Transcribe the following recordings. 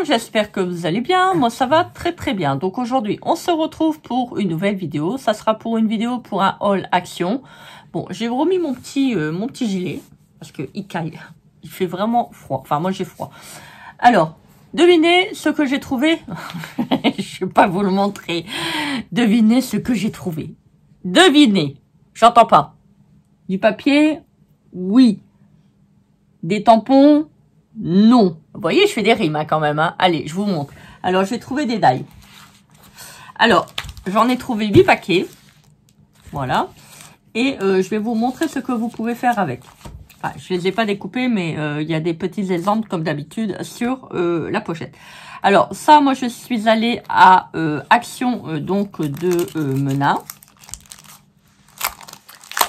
j'espère que vous allez bien. Moi, ça va très très bien. Donc aujourd'hui, on se retrouve pour une nouvelle vidéo. Ça sera pour une vidéo pour un haul action. Bon, j'ai remis mon petit gilet parce que il caille. Il fait vraiment froid. Enfin, moi, j'ai froid. Alors, devinez ce que j'ai trouvé. Je vais pas vous le montrer. Devinez ce que j'ai trouvé. Devinez. J'entends pas. Du papier? Oui. Des tampons? Non. Vous voyez, je fais des rimes hein, quand même. Hein. Allez, je vous montre. Alors, j'ai trouvé des die. Alors, j'en ai trouvé 8 paquets. Voilà. Et je vais vous montrer ce que vous pouvez faire avec. Enfin, je les ai pas découpés, mais il y a des petits exemples, comme d'habitude, sur la pochette. Alors, ça, moi, je suis allée à Action, donc, de Mena.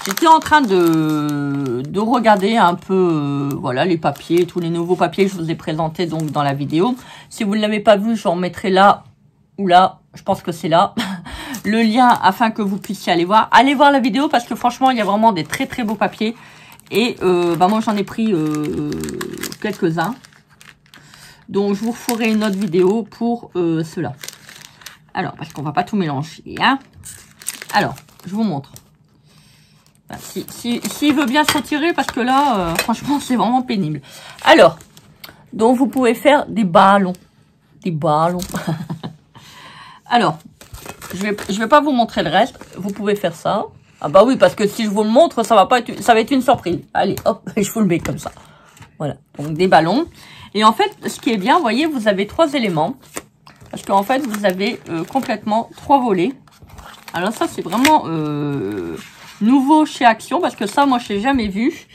J'étais en train de regarder un peu, voilà, les papiers, tous les nouveaux papiers que je vous ai présentés donc dans la vidéo. Si vous ne l'avez pas vu, j'en mettrai là ou là, je pense que c'est là, le lien afin que vous puissiez aller voir. Allez voir la vidéo parce que franchement, il y a vraiment des très très beaux papiers. Et bah moi, j'en ai pris quelques-uns. Donc, je vous ferai une autre vidéo pour cela. Alors, parce qu'on va pas tout mélanger, hein. Alors, je vous montre. S'il veut bien se retirer, parce que là, franchement, c'est vraiment pénible. Alors, donc vous pouvez faire des ballons. Des ballons. Alors, je vais pas vous montrer le reste. Vous pouvez faire ça. Ah bah oui, parce que si je vous le montre, ça va être une surprise. Allez, hop, je vous le mets comme ça. Voilà, donc des ballons. Et en fait, ce qui est bien, vous voyez, vous avez 3 éléments. Parce qu'en fait, vous avez complètement 3 volets. Alors ça, c'est vraiment... nouveau chez Action parce que ça moi je l'ai jamais vu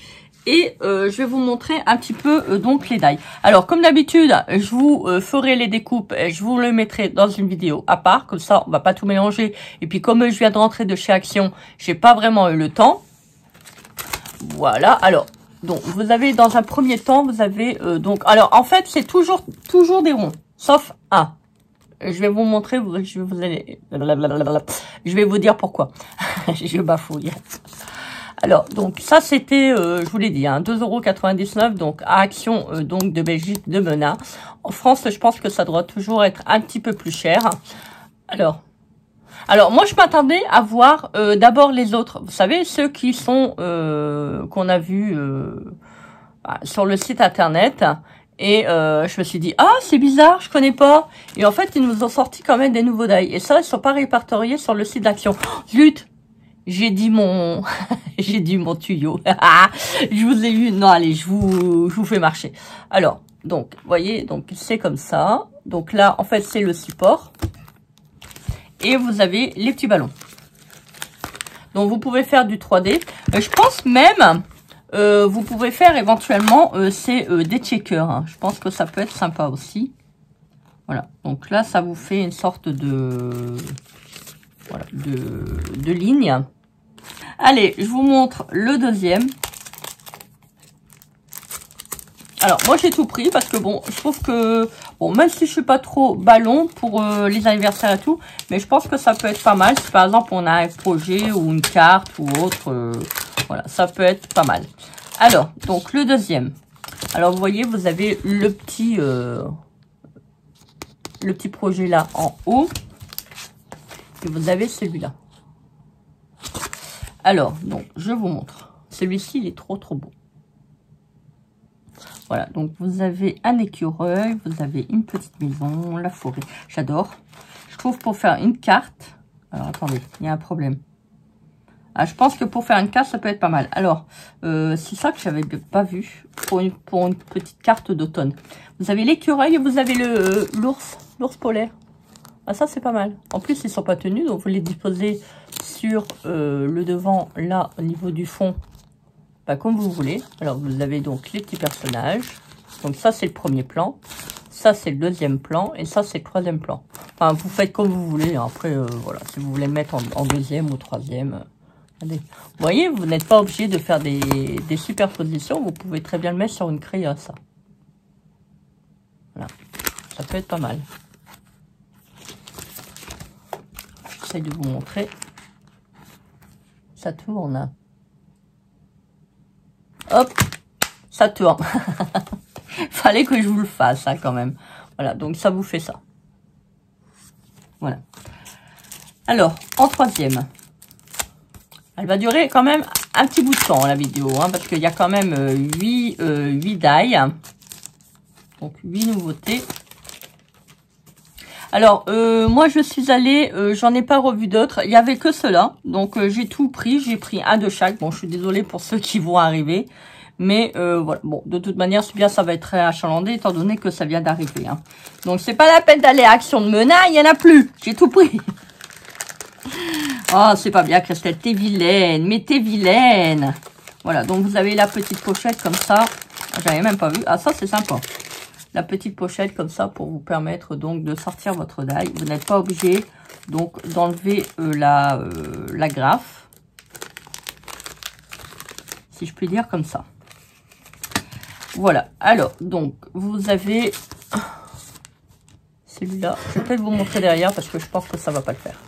et je vais vous montrer un petit peu donc les die. Alors comme d'habitude je vous ferai les découpes et je vous le mettrai dans une vidéo à part, comme ça on va pas tout mélanger. Et puis comme je viens de rentrer de chez Action, j'ai pas vraiment eu le temps. Voilà, alors donc vous avez dans un premier temps vous avez donc alors en fait c'est toujours des ronds sauf un. Je vais vous montrer, je vais vous dire pourquoi. Je bafouille. Alors, donc, ça, c'était, je vous l'ai dit, hein, 2,99 €, donc, à Action, donc, de Belgique, de Mena. En France, je pense que ça doit toujours être un petit peu plus cher. Alors, moi, je m'attendais à voir, d'abord les autres. Vous savez, ceux qui sont, qu'on a vus, sur le site internet. Et je me suis dit, ah, c'est bizarre, je connais pas. Et en fait, ils nous ont sorti quand même des nouveaux die. Et ça, ils sont pas répertoriés sur le site d'Action. Oh, zut, j'ai dit mon tuyau. Je vous ai eu. Non, allez, je vous fais marcher. Alors, donc, vous voyez, donc c'est comme ça. Donc là, en fait, c'est le support. Et vous avez les petits ballons. Donc, vous pouvez faire du 3D. Je pense même... vous pouvez faire éventuellement des checkers. Hein. Je pense que ça peut être sympa aussi. Voilà. Donc là, ça vous fait une sorte de voilà, de ligne. Allez, je vous montre le deuxième. Alors moi j'ai tout pris parce que bon, je trouve que bon, même si je suis pas trop ballon pour les anniversaires et tout, mais je pense que ça peut être pas mal. Si par exemple on a un projet ou une carte ou autre. Voilà, ça peut être pas mal. Alors, donc, le deuxième. Alors, vous voyez, vous avez le petit projet là en haut. Et vous avez celui-là. Alors, donc, je vous montre. Celui-ci, il est trop beau. Voilà, donc, vous avez un écureuil, vous avez une petite maison, la forêt. J'adore. Je trouve pour faire une carte... Alors, attendez, il y a un problème. Ah, je pense que pour faire une carte, ça peut être pas mal. Alors, c'est ça que j'avais pas vu pour une petite carte d'automne. Vous avez l'écureuil et vous avez l'ours polaire. Ah, ça, c'est pas mal. En plus, ils sont pas tenus, donc vous les disposez sur le devant, là, au niveau du fond, bah, comme vous voulez. Alors, vous avez donc les petits personnages. Donc, ça, c'est le premier plan. Ça, c'est le deuxième plan. Et ça, c'est le troisième plan. Enfin, vous faites comme vous voulez. Après, voilà, si vous voulez le mettre en deuxième ou troisième... Vous voyez, vous n'êtes pas obligé de faire des superpositions. Vous pouvez très bien le mettre sur une crayon, ça. Voilà. Ça peut être pas mal. J'essaie de vous montrer. Ça tourne. Hop, ça tourne. Fallait que je vous le fasse, hein, quand même. Voilà, donc ça vous fait ça. Voilà. Alors, en troisième, elle va durer quand même un petit bout de temps, la vidéo, hein, parce qu'il y a quand même 8 die. Donc, 8 nouveautés. Alors, moi, je suis allée, j'en ai pas revu d'autres. Il y avait que cela. Donc, j'ai tout pris. J'ai pris un de chaque. Bon, je suis désolée pour ceux qui vont arriver. Mais, voilà. Bon, de toute manière, celui-là, ça va être très achalandé, étant donné que ça vient d'arriver. Hein. Donc, c'est pas la peine d'aller à Action de Mena. Il y en a plus. J'ai tout pris. Oh, c'est pas bien, Christelle. T'es vilaine. Mais t'es vilaine. Voilà. Donc, vous avez la petite pochette comme ça. J'avais même pas vu. Ah, ça, c'est sympa. La petite pochette comme ça pour vous permettre donc de sortir votre die. Vous n'êtes pas obligé donc d'enlever la graffe, si je puis dire comme ça. Voilà. Alors donc vous avez celui-là. Je vais peut-être vous montrer derrière parce que je pense que ça va pas le faire.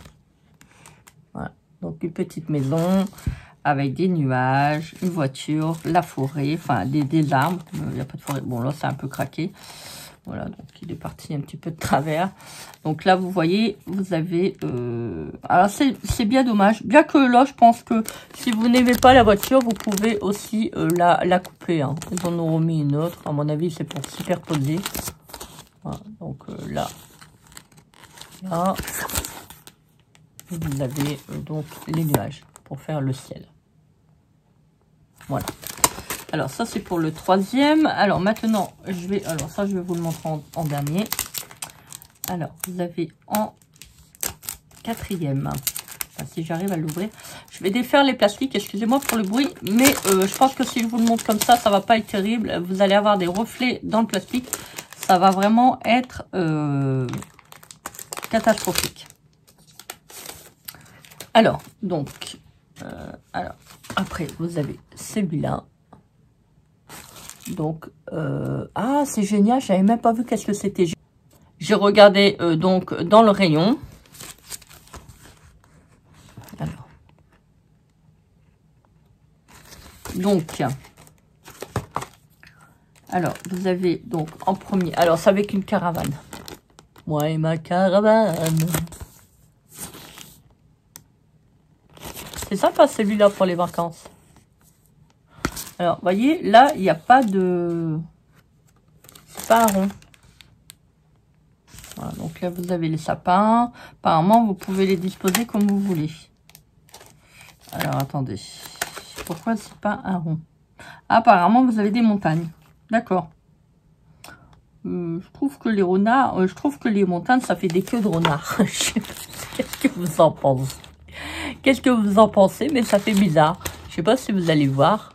Voilà. Donc une petite maison avec des nuages, une voiture, la forêt, enfin des arbres. Il n'y a pas de forêt. Bon, là, c'est un peu craqué. Voilà, donc il est parti un petit peu de travers. Donc là, vous voyez, vous avez... alors, c'est bien dommage. Bien que là, je pense que si vous n'aimez pas la voiture, vous pouvez aussi la couper. Hein. Ils en ont remis une autre. À mon avis, c'est pour superposer. Voilà, donc là. Là. Et vous avez donc les nuages pour faire le ciel. Voilà. Alors, ça, c'est pour le troisième. Alors, maintenant, je vais vous le montrer en dernier. Alors, vous avez en quatrième. Enfin, si j'arrive à l'ouvrir. Je vais défaire les plastiques. Excusez-moi pour le bruit. Mais je pense que si je vous le montre comme ça va pas être terrible. Vous allez avoir des reflets dans le plastique. Ça va vraiment être catastrophique. Alors, donc... alors, après, vous avez celui-là. Donc, ah, c'est génial, j'avais même pas vu qu'est-ce que c'était. J'ai regardé donc dans le rayon. Alors. Donc, alors, vous avez donc en premier, alors c'est avec une caravane. Moi et ma caravane. C'est sympa celui-là pour les vacances. Alors, voyez, là, il n'y a pas de... C'est pas un rond. Voilà, donc là, vous avez les sapins. Apparemment, vous pouvez les disposer comme vous voulez. Alors, attendez. Pourquoi c'est pas un rond? Apparemment, vous avez des montagnes. D'accord. Je trouve que les renards... je trouve que les montagnes, ça fait des queues de renards. Qu'est-ce que vous en pensez? Qu'est-ce que vous en pensez? Mais ça fait bizarre. Je sais pas si vous allez voir.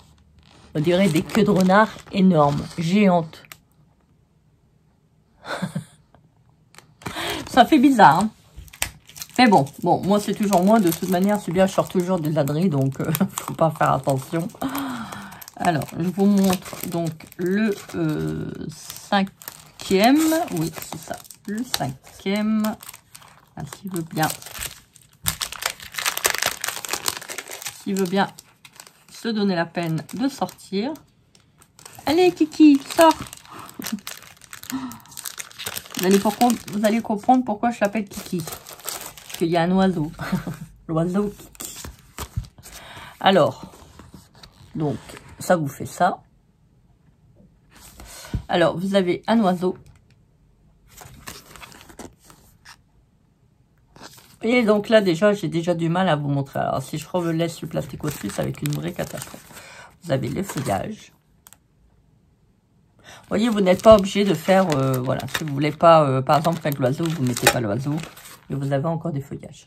On dirait des queues de renard énormes, géantes. Ça fait bizarre, hein. Mais bon, moi c'est toujours moi. De toute manière, c'est bien, je sors toujours des ladreries, donc faut pas faire attention. Alors, je vous montre donc le cinquième. Oui, c'est ça, le cinquième. Ah, s'il veut bien se donner la peine de sortir. Allez, Kiki, sors. Vous allez comprendre pourquoi je l'appelle Kiki. Parce qu'il y a un oiseau. L'oiseau Kiki. Alors, donc, ça vous fait ça. Alors, vous avez un oiseau. Et donc là, déjà, j'ai déjà du mal à vous montrer. Alors, si je laisse le plastique au-dessus, c'est avec une vraie catastrophe. Vous avez les feuillages. Vous voyez, vous n'êtes pas obligé de faire... voilà, si vous voulez pas, par exemple, avec l'oiseau, vous ne mettez pas l'oiseau. Et vous avez encore des feuillages.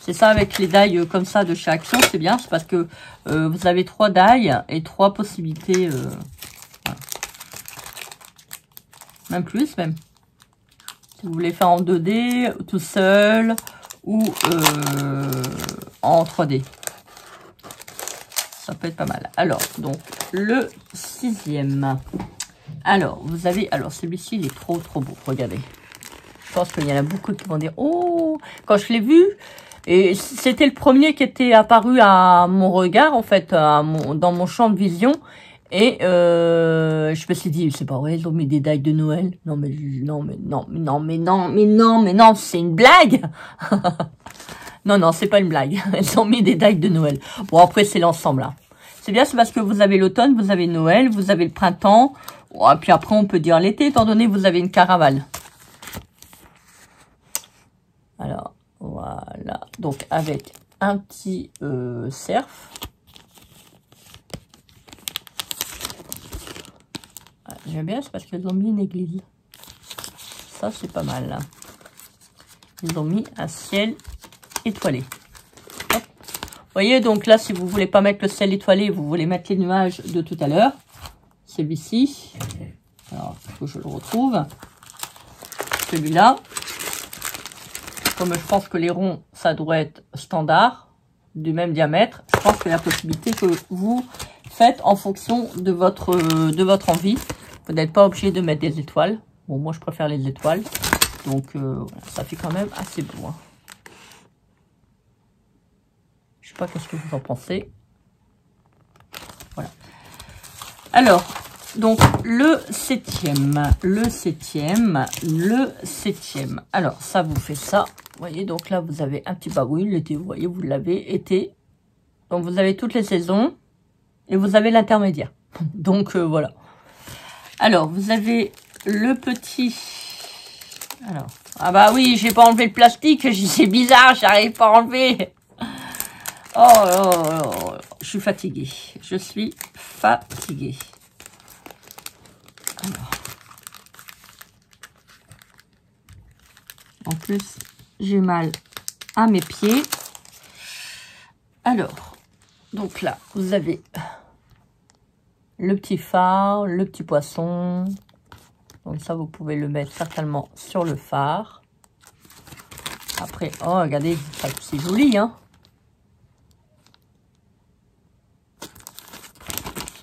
C'est ça avec les die comme ça de chez Action, c'est bien. C'est parce que vous avez 3 die et 3 possibilités. Voilà. Même plus, même. Si vous voulez faire en 2D, tout seul, ou en 3D. Ça peut être pas mal. Alors, donc, le 6e. Alors, vous avez... Alors, celui-ci, il est trop beau. Regardez. Je pense qu'il y en a beaucoup qui vont dire... Oh, quand je l'ai vu, et c'était le premier qui était apparu à mon regard, en fait, dans mon champ de vision. Et je me suis dit, c'est pas vrai, ils ont mis des dagues de Noël. Non, mais non, c'est une blague. Non, c'est pas une blague. Ils ont mis des dagues de Noël. Bon, après, c'est l'ensemble, là. C'est bien, c'est parce que vous avez l'automne, vous avez Noël, vous avez le printemps. Oh, et puis après, on peut dire l'été, étant donné que vous avez une caravane. Alors, voilà. Donc, avec un petit cerf. J'aime bien, c'est parce qu'ils ont mis une église. Ça, c'est pas mal, là. Ils ont mis un ciel étoilé. Hop. Vous voyez, donc là, si vous voulez pas mettre le ciel étoilé, vous voulez mettre les nuages de tout à l'heure. Celui-ci. Alors, il faut que je le retrouve. Celui-là. Comme je pense que les ronds, ça doit être standard, du même diamètre, je pense qu'il y a la possibilité que vous faites en fonction de votre envie. Vous n'êtes pas obligé de mettre des étoiles. Bon, moi, je préfère les étoiles. Donc, voilà, ça fait quand même assez beau. Hein. Je sais pas qu'est-ce que vous en pensez. Voilà. Alors, donc, le septième. Alors, ça vous fait ça. Vous voyez, donc là, vous avez un petit baoui. L'été, vous voyez, vous l'avez été. Donc, vous avez toutes les saisons. Et vous avez l'intermédiaire. Donc, voilà. Alors, vous avez le petit... Alors, ah bah oui, j'ai pas enlevé le plastique. C'est bizarre, j'arrive pas à enlever. Oh, je suis fatiguée. Je suis fatiguée. Alors. En plus, j'ai mal à mes pieds. Alors, donc là, vous avez le petit phare, le petit poisson. Donc ça, vous pouvez le mettre certainement sur le phare. Après, oh, regardez, c'est joli, hein.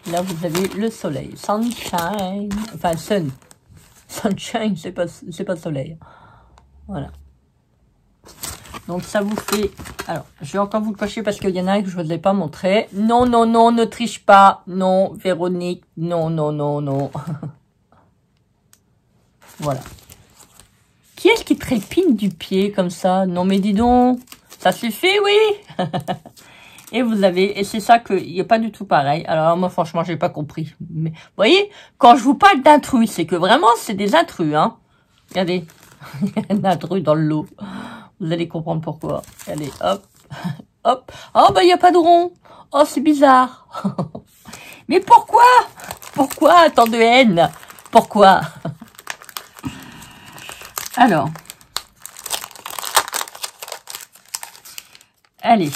Là, vous avez le soleil. Sunshine. Enfin, sun. Sunshine, c'est pas soleil. Voilà. Donc, ça vous fait... Alors, je vais encore vous le cocher parce qu'il y en a un que je ne vous ai pas montré. Non, ne triche pas. Non, Véronique. Non. Voilà. Qui est-ce qui trépine du pied comme ça? Non, mais dis donc. Ça suffit, oui. Et vous avez... Et c'est ça qu'il n'est pas du tout pareil. Alors, moi, franchement, j'ai pas compris. Mais, vous voyez, quand je vous parle d'intrus, c'est que vraiment, c'est des intrus, hein. Regardez. Il y a un intrus dans le lot. Vous allez comprendre pourquoi. Allez, hop, hop. Oh, bah, il n'y a pas de rond. Oh, c'est bizarre. Mais pourquoi? Pourquoi tant de haine? Pourquoi? Alors. Allez,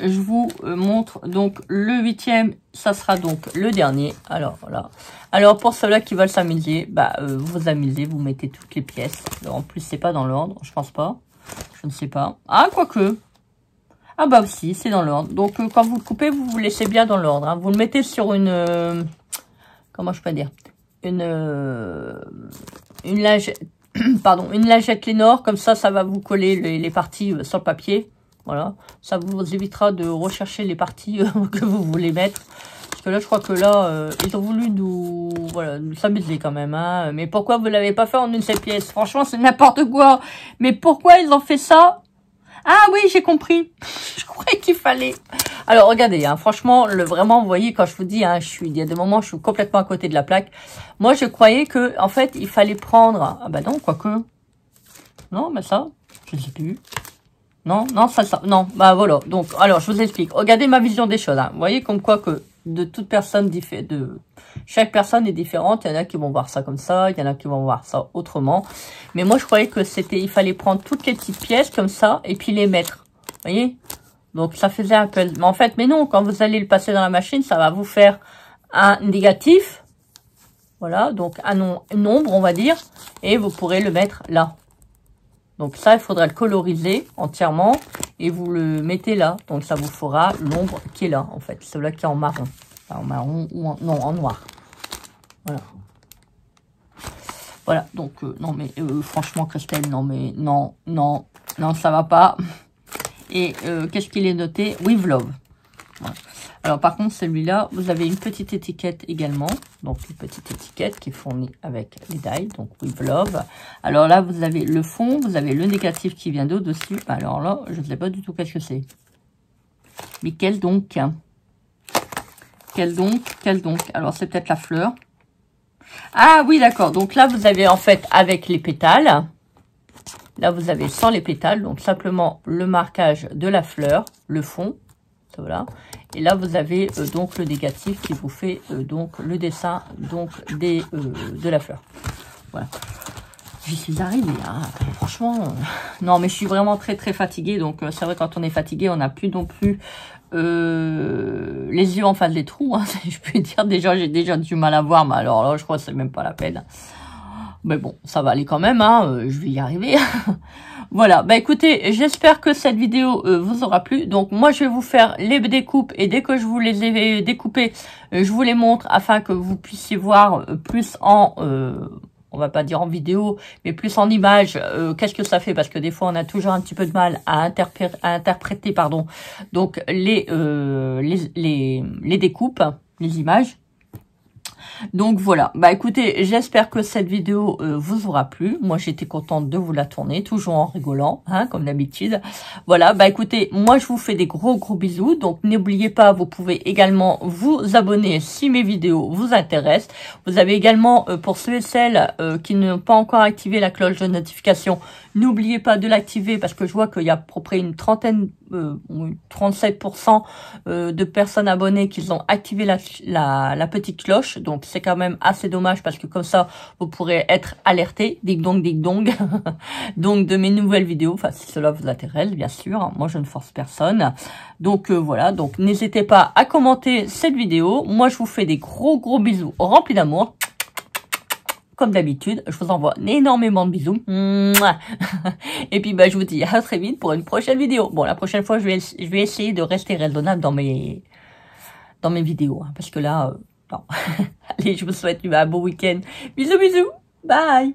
je vous montre. Donc, le 8e, ça sera donc le dernier. Alors, voilà. Alors, pour ceux-là qui veulent s'amuser, bah, vous amusez, vous mettez toutes les pièces. Alors, en plus, c'est pas dans l'ordre, je pense pas. Je ne sais pas. Ah, quoique. Ah, bah, aussi, c'est dans l'ordre. Donc, quand vous le coupez, vous vous laissez bien dans l'ordre. Hein. Vous le mettez sur une... comment je peux dire? Une lingette... pardon, une lingette Lénore. Comme ça, ça va vous coller les parties sur le papier. Voilà. Ça vous évitera de rechercher les parties que vous voulez mettre. Parce que là, je crois que là, ils ont voulu nous s'amuser quand même. Hein. Mais pourquoi vous l'avez pas fait en une seule pièce? Franchement, c'est n'importe quoi. Mais pourquoi ils ont fait ça? Ah oui, j'ai compris. Je croyais qu'il fallait... Alors, regardez, hein, franchement, vraiment, vous voyez, quand je vous dis, hein, il y a des moments où je suis complètement à côté de la plaque. Moi, je croyais que, en fait, il fallait prendre... Ah bah non, quoique... Non, mais ça, je ne sais plus. Non, ça, non, bah voilà. Donc, alors, je vous explique. Regardez ma vision des choses. Hein. Vous voyez comme quoi que de toute personne chaque personne est différente. Il y en a qui vont voir ça comme ça, il y en a qui vont voir ça autrement. Mais moi, je croyais que il fallait prendre toutes les petites pièces comme ça et puis les mettre. Vous voyez? Donc, ça faisait un peu... Mais en fait, mais non, quand vous allez le passer dans la machine, ça va vous faire un négatif. Voilà, donc un nombre, on va dire. Et vous pourrez le mettre là. Donc ça, il faudra le coloriser entièrement et vous le mettez là. Donc ça vous fera l'ombre qui est là, en fait. Celui-là qui est en marron. Enfin, en marron ou en noir. Voilà. Voilà, donc non mais franchement Christelle, non mais non, ça va pas. Et qu'est-ce qu'il est noté? With love. Voilà. Alors par contre, celui-là, vous avez une petite étiquette également. Donc une petite étiquette qui est fournie avec les die, donc With Love. Alors là, vous avez le fond, vous avez le négatif qui vient d'au-dessus. Alors là, je ne sais pas du tout qu'est-ce que c'est. Mais quel donc? Quel donc? Quel donc? Alors c'est peut-être la fleur. Ah oui, d'accord. Donc là, vous avez en fait avec les pétales. Là, vous avez sans les pétales, donc simplement le marquage de la fleur, le fond. Voilà. Et là, vous avez donc le négatif qui vous fait donc le dessin donc de la fleur. Voilà. J'y suis arrivée. Hein. Franchement, non, mais je suis vraiment très très fatiguée. Donc c'est vrai, quand on est fatigué, on n'a plus non plus les yeux en face des trous. Hein, je peux dire déjà, j'ai déjà du mal à voir, mais alors là, je crois que c'est même pas la peine. Mais bon, ça va aller quand même. Hein, je vais y arriver. Voilà, bah écoutez, j'espère que cette vidéo vous aura plu. Donc moi, je vais vous faire les découpes et dès que je vous les ai découpées, je vous les montre afin que vous puissiez voir plus en, on va pas dire en vidéo, mais plus en image, qu'est-ce que ça fait, parce que des fois, on a toujours un petit peu de mal à interpréter, pardon, donc les découpes, les images. Donc voilà, bah écoutez, j'espère que cette vidéo vous aura plu. Moi, j'étais contente de vous la tourner, toujours en rigolant, hein, comme d'habitude. Voilà, bah écoutez, moi je vous fais des gros bisous. Donc n'oubliez pas, vous pouvez également vous abonner si mes vidéos vous intéressent. Vous avez également, pour ceux et celles qui n'ont pas encore activé la cloche de notification, n'oubliez pas de l'activer parce que je vois qu'il y a à peu près une trentaine, 37% de personnes abonnées qui ont activé la petite cloche. Donc c'est quand même assez dommage parce que comme ça vous pourrez être alerté, dig dong donc de mes nouvelles vidéos, enfin si cela vous intéresse bien sûr. Moi je ne force personne. Donc voilà, donc n'hésitez pas à commenter cette vidéo. Moi je vous fais des gros bisous remplis d'amour. Comme d'habitude, je vous envoie énormément de bisous. Et puis, bah, je vous dis à très vite pour une prochaine vidéo. Bon, la prochaine fois, je vais essayer de rester raisonnable dans mes vidéos. Hein, parce que là, non. Allez, je vous souhaite un beau week-end. Bisous. Bye.